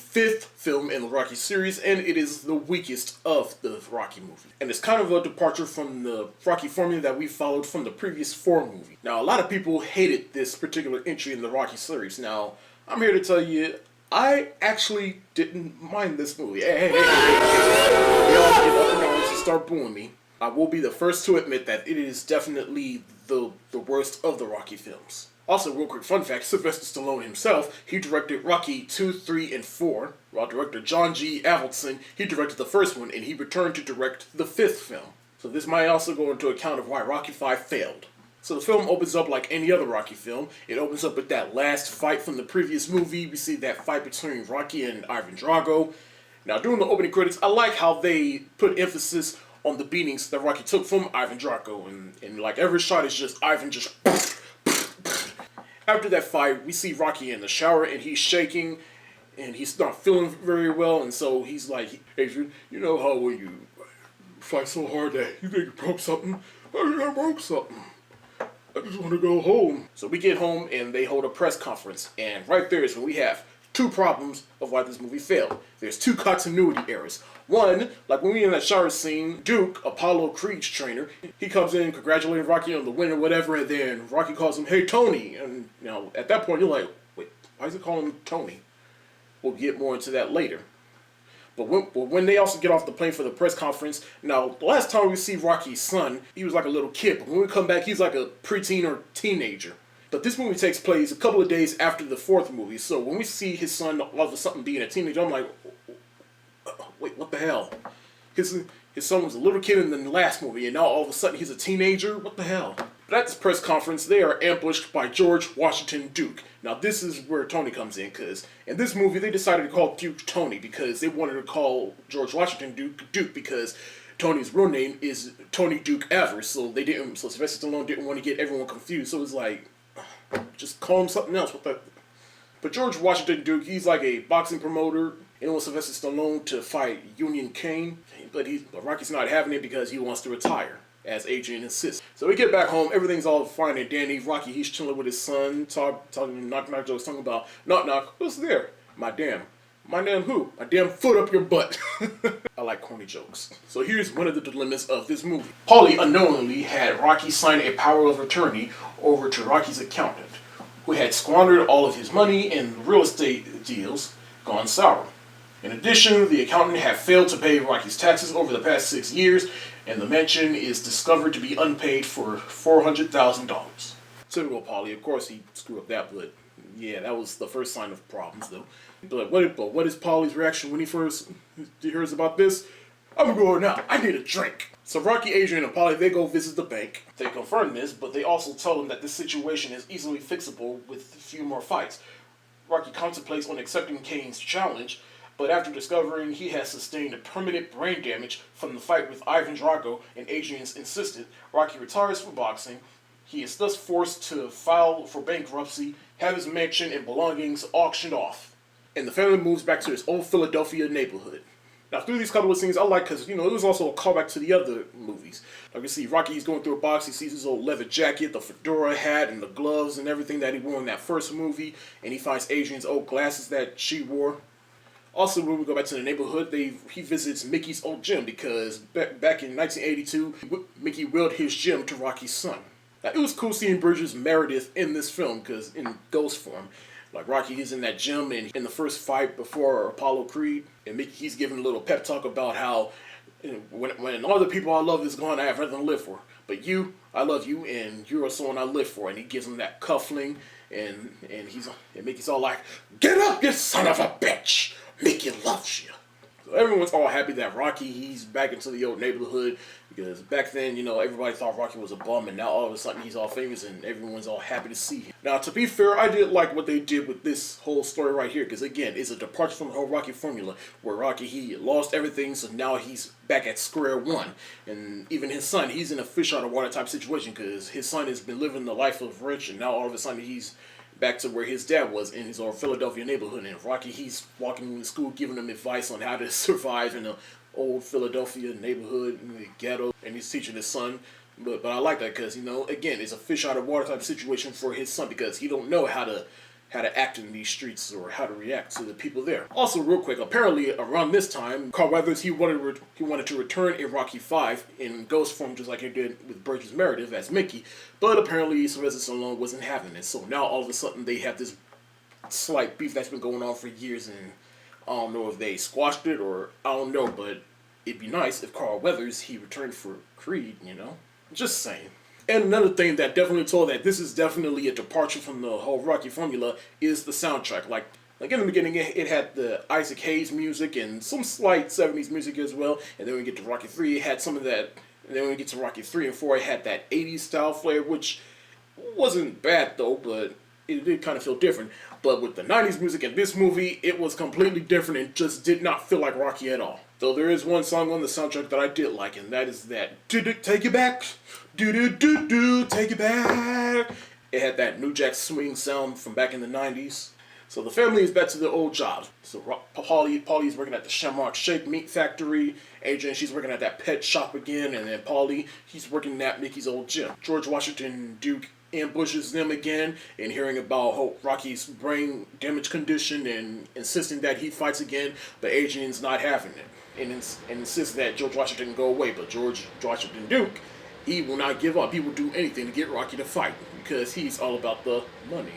fifth film in the Rocky series, and it is the weakest of the Rocky movies. And it's kind of a departure from the Rocky formula that we followed from the previous four movies. Now, a lot of people hated this particular entry in the Rocky series. Now, I'm here to tell you, I actually didn't mind this movie. Hey. Y'all get up and down and start booing me. I will be the first to admit that it is definitely the worst of the Rocky films. Also, real quick fun fact, Sylvester Stallone himself, he directed Rocky 2, 3, and 4, while director John G. Avildsen, he directed the first one, and he returned to direct the fifth film. So this might also go into account of why Rocky 5 failed. So the film opens up like any other Rocky film. It opens up with that last fight from the previous movie. We see that fight between Rocky and Ivan Drago. Now, during the opening credits, I like how they put emphasis on the beatings that Rocky took from Ivan Drago, and like every shot is just Ivan just... After that fight, we see Rocky in the shower, and he's shaking, and he's not feeling very well, and so he's like, Adrian, you know how when you fight so hard that you think you broke something? I broke something. I just want to go home. So we get home, and they hold a press conference, and right there is when we have two problems of why this movie failed. There's two continuity errors. One, like when we in that shower scene, Duke, Apollo Creed's trainer, he comes in congratulating Rocky on the win or whatever, and then Rocky calls him, hey, Tony. And, you know, at that point, you're like, wait, why is he calling him Tony? We'll get more into that later. But when they also get off the plane for the press conference, now, the last time we see Rocky's son, he was like a little kid. But when we come back, he's like a preteen or teenager. But this movie takes place a couple of days after the fourth movie. So when we see his son all of a sudden being a teenager, I'm like, wait, what the hell? His son was a little kid in the last movie, and now all of a sudden he's a teenager? What the hell? But at this press conference, they are ambushed by George Washington Duke. Now this is where Tony comes in, because in this movie they decided to call Duke Tony because they wanted to call George Washington Duke because Tony's real name is Tony Duke Evers. So Sylvester Stallone didn't want to get everyone confused. So it's like, just call him something else. But George Washington Duke, he's like a boxing promoter. He wants Sylvester Stallone to fight Union Kane, but Rocky's not having it because he wants to retire, as Adrian insists. So we get back home, everything's all fine and dandy. Rocky, he's chilling with his son, talking knock jokes, talking about knock, who's there? My damn who? My damn foot up your butt. I like corny jokes. So here's one of the dilemmas of this movie. Paulie unknowingly had Rocky sign a power of attorney over to Rocky's accountant, who had squandered all of his money in real estate deals gone sour. In addition, the accountant had failed to pay Rocky's taxes over the past 6 years, and the mansion is discovered to be unpaid for $400,000. Typical Paulie, of course he screwed up that, but yeah, that was the first sign of problems though. But what is Paulie's reaction when he first hears about this? I'm going now, I need a drink. So Rocky, Adrian, and Paulie, they go visit the bank. They confirm this, but they also tell him that this situation is easily fixable with a few more fights. Rocky contemplates on accepting Kane's challenge, but after discovering he has sustained a permanent brain damage from the fight with Ivan Drago and Adrian's insistent, Rocky retires from boxing. He is thus forced to file for bankruptcy, have his mansion and belongings auctioned off, and the family moves back to his old Philadelphia neighborhood. Now, through these couple of scenes, I like because, it was also a callback to the other movies. Like you see, Rocky, he's going through a box, he sees his old leather jacket, the fedora hat, and the gloves and everything that he wore in that first movie, and he finds Adrian's old glasses that she wore. Also, when we go back to the neighborhood, he visits Mickey's old gym because back in 1982, Mickey willed his gym to Rocky's son. Now, it was cool seeing Burgess Meredith in this film because in ghost form. Like Rocky, he's in that gym, and in the first fight before Apollo Creed, and Mickey, he's giving a little pep talk about how when all the people I love is gone, I have nothing to live for. But you, I love you, and you're someone I live for. And he gives him that cuffling, and Mickey's all like, "Get up, you son of a bitch! Mickey loves you." So everyone's all happy that Rocky, he's back into the old neighborhood, because back then, everybody thought Rocky was a bum, and now all of a sudden he's all famous and everyone's all happy to see him. Now, to be fair, I did like what they did with this whole story right here, because again, it's a departure from the whole Rocky formula, where Rocky, he lost everything, so now he's back at square one. And even his son, he's in a fish out of water type situation, because his son has been living the life of rich, and now all of a sudden he's back to where his dad was in his old Philadelphia neighborhood. And Rocky, he's walking to school giving him advice on how to survive in the old Philadelphia neighborhood, in the ghetto, and he's teaching his son. But I like that because, again, it's a fish out of water type situation for his son, because he don't know how to how to act in these streets or how to react to the people there. Also, real quick, apparently around this time, Carl Weathers, he wanted to return in Rocky V in ghost form, just like he did with Burgess Meredith as Mickey, but apparently Sylvester Stallone wasn't having it. So now all of a sudden they have this slight beef that's been going on for years, and I don't know if they squashed it or I don't know, but it'd be nice if Carl Weathers, he returned for Creed, you know? Just saying. And another thing that definitely told that this is definitely a departure from the whole Rocky formula is the soundtrack. Like in the beginning, it had the Isaac Hayes music and some slight 70s music as well. And then when we get to Rocky 3, it had some of that. And then when we get to Rocky 3 and 4, it had that 80s style flair, which wasn't bad though, but it did kind of feel different. But with the 90s music in this movie, it was completely different and just did not feel like Rocky at all. Though there is one song on the soundtrack that I did like, and that is that "Take It Back, do take it back." It had that New Jack Swing sound from back in the 90s. So the family is back to their old jobs. So Paulie's working at the Shamrock Shake Meat Factory. Adrian, she's working at that pet shop again, and then Paulie, he's working at Mickey's old gym. George Washington Duke ambushes them again, and hearing about Rocky's brain damage condition and insisting that he fights again, but Adrian's not having it. And insists that George Washington go away, but George Washington Duke, he will not give up. He will do anything to get Rocky to fight because he's all about the money.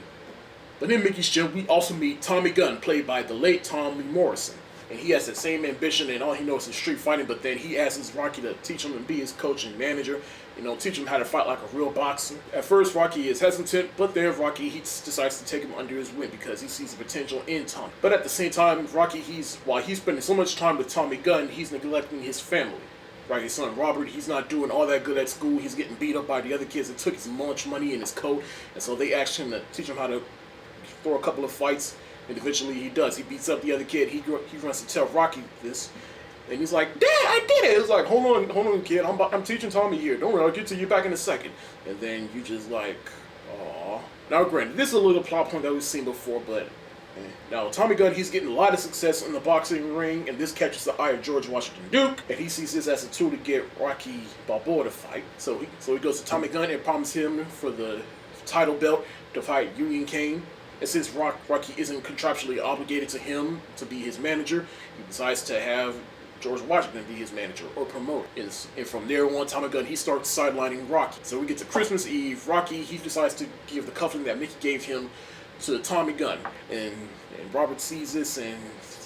But in Mickey's gym, we also meet Tommy Gunn, played by the late Tommy Morrison. And he has the same ambition, and all he knows is street fighting, but then he asks Rocky to teach him and be his coach and manager, teach him how to fight like a real boxer. At first, Rocky is hesitant, but then Rocky, he decides to take him under his wing because he sees the potential in Tommy. But at the same time, Rocky, while he's spending so much time with Tommy Gunn, he's neglecting his family. Rocky's son Robert, he's not doing all that good at school. He's getting beat up by the other kids that took his lunch money and his coat, and so they asked him to teach him how to throw a couple of fights, and eventually he does. He beats up the other kid. He runs to tell Rocky this, and he's like, "Dad, I did it." It's like, hold on, kid. I'm teaching Tommy here. Don't worry, I'll get to you back in a second. And then you just like, aw. Now, granted, this is a little plot point that we've seen before, but now Tommy Gunn, he's getting a lot of success in the boxing ring, and this catches the eye of George Washington Duke, and he sees this as a tool to get Rocky Balboa to fight. So he goes to Tommy Gunn and promises him for the title belt to fight Union Kane. And since Rocky isn't contractually obligated to him to be his manager, he decides to have George Washington be his manager or promoter. And from there on, Tommy Gunn, he starts sidelining Rocky. So we get to Christmas Eve. Rocky, he decides to give the cuffing that Mickey gave him to Tommy Gunn. And Robert sees this, and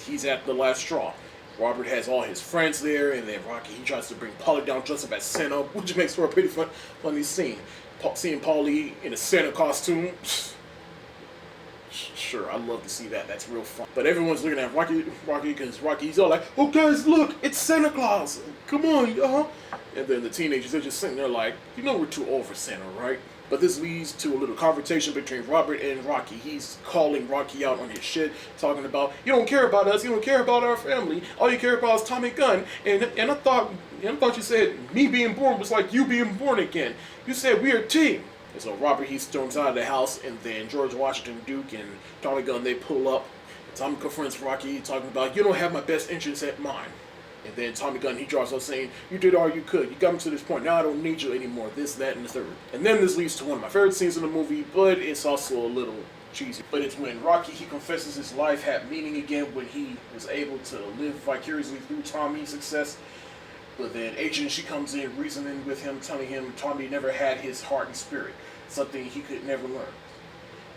he's at the last straw. Robert has all his friends there, and then Rocky, he tries to bring Paulie down dressed up as Santa, which makes for a pretty funny scene. Seeing Paulie in a Santa costume, sure, I'd love to see that. That's real fun. But everyone's looking at Rocky, because Rocky's all like, "Oh, guys, look, it's Santa Claus. Come on, And then the teenagers, they're just sitting there like, we're too old for Santa, right? But this leads to a little conversation between Robert and Rocky. He's calling Rocky out on his shit, talking about, "You don't care about us. You don't care about our family. All you care about is Tommy Gunn. And I thought you said me being born was like you being born again. You said we're a team." And so Robert, he storms out of the house, and then George Washington Duke and Tommy Gunn, they pull up. Tommy confronts Rocky, talking about, "You don't have my best interests at mine." And then Tommy Gunn, he drops out saying, "You did all you could. You got me to this point. Now I don't need you anymore." This, that, and the third. And then this leads to one of my favorite scenes in the movie, but it's also a little cheesy. But it's when Rocky, he confesses his life had meaning again when he was able to live vicariously through Tommy's success. But then Adrian, she comes in reasoning with him, telling him Tommy never had his heart and spirit, something he could never learn.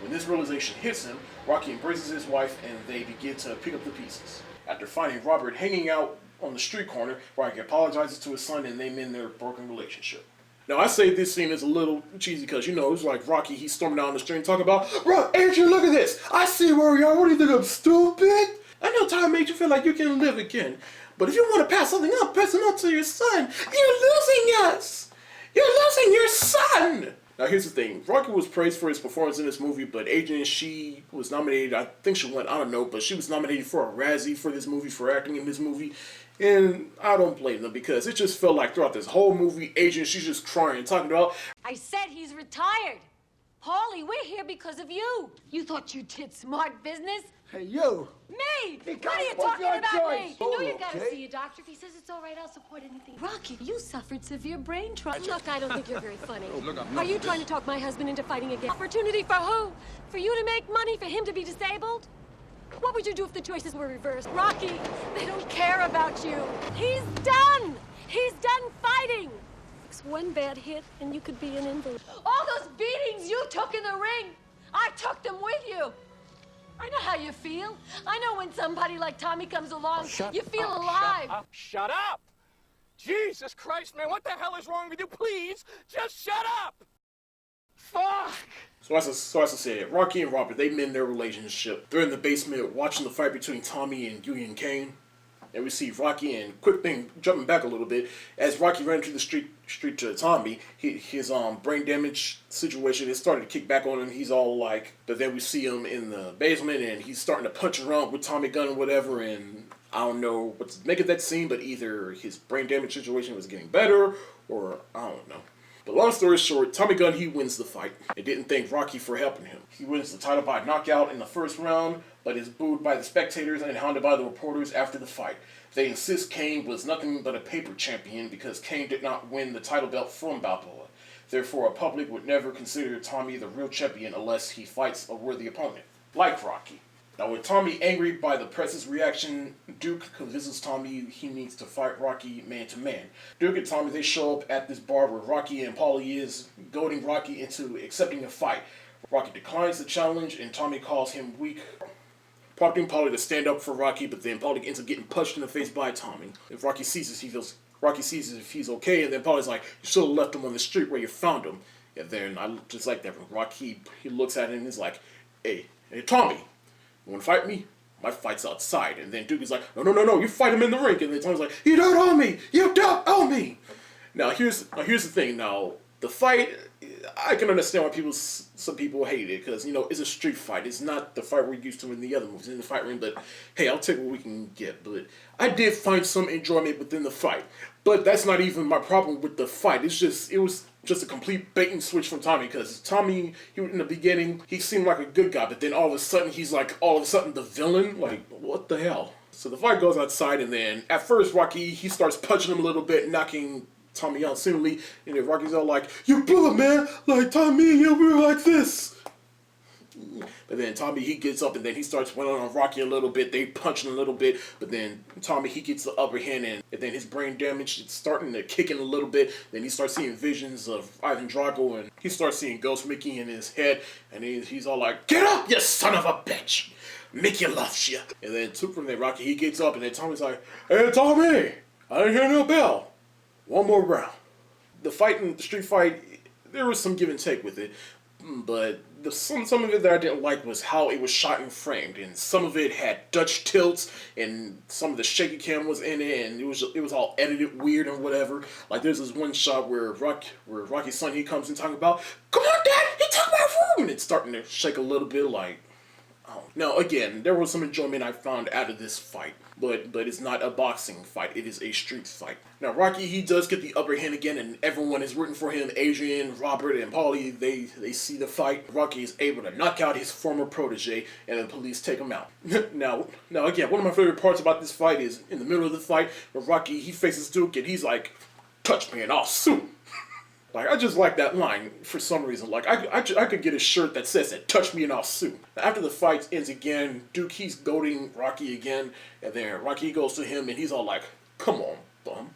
When this realization hits him, Rocky embraces his wife, and they begin to pick up the pieces. After finding Robert hanging out on the street corner, Rocky apologizes to his son, and they mend their broken relationship. Now, I say this scene is a little cheesy because, it's like Rocky, he's storming down the street and talking about, "Bro, Adrian, look at this. I see where we are. What do you think, I'm stupid? I know time made you feel like you can live again. But if you want to pass something on, pass it on to your son. You're losing us. You're losing your son." Now, here's the thing. Rocky was praised for his performance in this movie, but Adrian, she was nominated, I think she won, I don't know, but she was nominated for a Razzie for this movie, for acting in this movie. And I don't blame them, because it just felt like throughout this whole movie, Adrian, she's just crying, talking about, "I said he's retired. Paulie, we're here because of you. You thought you did smart business? Hey, you! Me! What are you What's talking your about choice? me? You know you Oh, gotta okay. see a doctor. If he says it's all right, I'll support anything. Rocky, you suffered severe brain trauma. Look, I don't think you're very funny. Are you trying to talk my husband into fighting again? Opportunity for who? For you to make money, for him to be disabled? What would you do if the choices were reversed? Rocky, they don't care about you. He's done! He's done fighting! It's one bad hit, and you could be an invalid. All those beatings you took in the ring, I took them with you. I know how you feel. I know when somebody like Tommy comes along, you feel alive. Shut up! Jesus Christ, man, what the hell is wrong with you? Please, just shut up! Fuck! So as I said, Rocky and Robert, they mend their relationship. They're in the basement watching the fight between Tommy and Julian Kane. And we see Rocky, and quick thing, jumping back a little bit, as Rocky ran into the street to Tommy, his brain damage situation has started to kick back on him. He's all like, but then we see him in the basement, and he's starting to punch around with Tommy gun and whatever, and I don't know what to make of that scene, but either his brain damage situation was getting better, or I don't know. But long story short, Tommy Gunn, he wins the fight. They didn't thank Rocky for helping him. He wins the title by knockout in the first round, but is booed by the spectators and hounded by the reporters after the fight. They insist Kane was nothing but a paper champion because Kane did not win the title belt from Balboa. Therefore, a public would never consider Tommy the real champion unless he fights a worthy opponent, like Rocky. Now, with Tommy angry by the press's reaction, Duke convinces Tommy he needs to fight Rocky man-to-man. Duke and Tommy, they show up at this bar where Rocky and Paulie is, goading Rocky into accepting a fight. Rocky declines the challenge, and Tommy calls him weak, prompting Paulie to stand up for Rocky, but then Paulie ends up getting punched in the face by Tommy. If Rocky sees this, Rocky sees if he's okay, and then Paulie's like, you should have left him on the street where you found him. And then, I just like that, Rocky, he looks at him and he's like, hey, Tommy, you want to fight me? My fight's outside. And then Duke is like, no, you fight him in the ring. And then Tommy's like, you don't owe me! You don't owe me! Now here's the thing. Now, the fight, I can understand why some people hate it, because, you know, it's a street fight. It's not the fight we're used to in the other movies, in the fight ring, but hey, I'll take what we can get. But I did find some enjoyment within the fight. But that's not even my problem with the fight. It was just a complete bait and switch from Tommy, because Tommy, in the beginning, he seemed like a good guy, but then all of a sudden, he's like, the villain? Like, what the hell? So the fight goes outside, and then, at first, Rocky, he starts punching him a little bit, knocking Tommy out seemingly, and then Rocky's all like, you brother, man, like, Tommy and you, we were like this. But then Tommy, he gets up, and then he starts winning on Rocky a little bit. They punch him a little bit, but then Tommy, he gets the upper hand, and then his brain damage is starting to kick in a little bit. Then he starts seeing visions of Ivan Drago, and he starts seeing Ghost Mickey in his head, and he's all like, get up, you son of a bitch! Mickey loves you. And then from there, Rocky, he gets up, and then Tommy's like, hey, Tommy, I didn't hear no bell. One more round. The fight in the street fight, there was some give and take with it, but some of it that I didn't like was how it was shot and framed, and some of it had Dutch tilts, and some of the shaky cam was in it, and it was all edited weird and whatever. Like there's this one shot where Rocky's son, he comes in talking about, come on, Dad, he took my room, and it's starting to shake a little bit. Like, oh. Now again, there was some enjoyment I found out of this fight, but it's not a boxing fight. It is a street fight. Now Rocky, he does get the upper hand again, and everyone is rooting for him. Adrian, Robert, and Paulie, they see the fight. Rocky is able to knock out his former protege, and the police take him out. now again, one of my favorite parts about this fight is in the middle of the fight, where Rocky, he faces Duke, and he's like, touch me and I'll sue. Like, I just like that line for some reason. Like, I could get a shirt that says that, touch me and I'll sue. After the fight ends again, Duke, he's goading Rocky again, and then Rocky goes to him, and he's all like, come on, bum.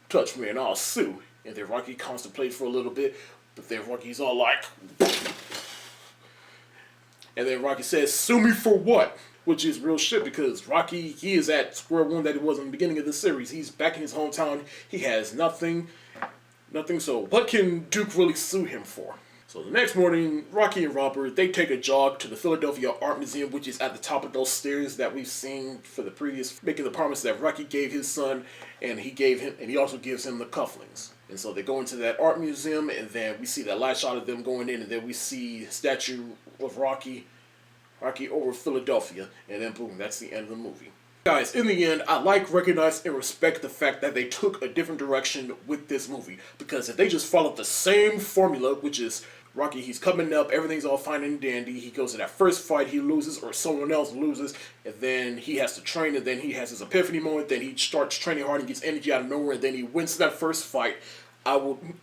Touch me and I'll sue. And then Rocky contemplates for a little bit, but then Rocky's all like, and then Rocky says, sue me for what? Which is real shit, because Rocky, he is at square one that he was in the beginning of the series. He's back in his hometown. He has nothing, so what can Duke really sue him for? So the next morning, Rocky and Robert, they take a jog to the Philadelphia Art Museum, which is at the top of those stairs that we've seen for the previous, making the promise that Rocky gave his son, and he also gives him the cufflinks. And so they go into that art museum, and then we see that last shot of them going in, and then we see a statue of Rocky over Philadelphia, and then boom, that's the end of the movie. Guys, in the end, I recognize, and respect the fact that they took a different direction with this movie. Because if they just followed the same formula, which is Rocky, he's coming up, everything's all fine and dandy. He goes to that first fight, he loses, or someone else loses, and then he has to train, and then he has his epiphany moment, then he starts training hard and gets energy out of nowhere, and then he wins that first fight.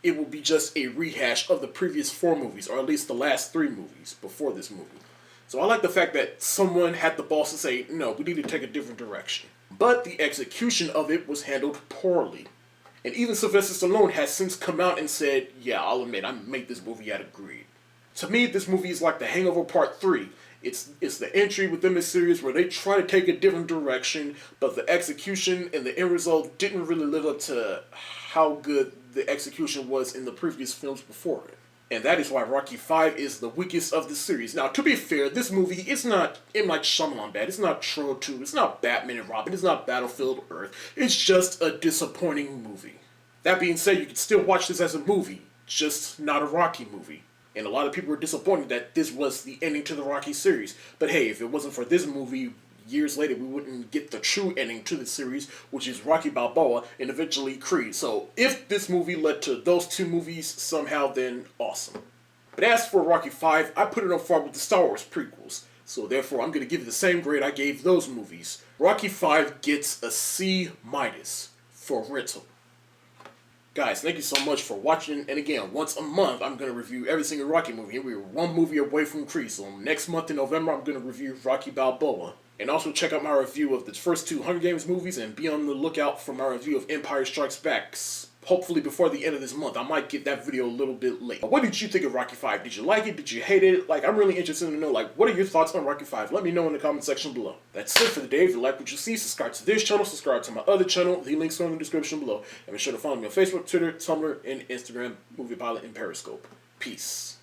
It will be just a rehash of the previous 4 movies, or at least the last 3 movies before this movie. So I like the fact that someone had the balls to say, no, we need to take a different direction. But the execution of it was handled poorly. And even Sylvester Stallone has since come out and said, yeah, I'll admit, I made this movie out of greed. To me, this movie is like The Hangover Part 3. It's the entry within the series where they try to take a different direction, but the execution and the end result didn't really live up to how good the execution was in the previous films before it. And that is why Rocky V is the weakest of the series. Now, to be fair, this movie is not M. Night Shyamalan bad. It's not Troll 2. It's not Batman and Robin. It's not Battlefield Earth. It's just a disappointing movie. That being said, you can still watch this as a movie, just not a Rocky movie. And a lot of people were disappointed that this was the ending to the Rocky series. But hey, if it wasn't for this movie, years later, we wouldn't get the true ending to the series, which is Rocky Balboa and eventually Creed. So if this movie led to those 2 movies somehow, then awesome. But as for Rocky V, I put it on par with the Star Wars prequels. So therefore, I'm going to give it the same grade I gave those movies. Rocky V gets a C- for rental. Guys, thank you so much for watching, and again, once a month, I'm going to review every single Rocky movie, and we're 1 movie away from Creed, so next month in November, I'm going to review Rocky Balboa. And also check out my review of the first 2 Hunger Games movies, and be on the lookout for my review of Empire Strikes Back, hopefully before the end of this month. I might get that video a little bit late. What did you think of Rocky V? Did you like it? Did you hate it? Like, I'm really interested to know, like, what are your thoughts on Rocky V? Let me know in the comment section below. That's it for the day. If you like what you see, subscribe to this channel, subscribe to my other channel. The links are in the description below. And be sure to follow me on Facebook, Twitter, Tumblr, and Instagram, Movie Pilot, and Periscope. Peace.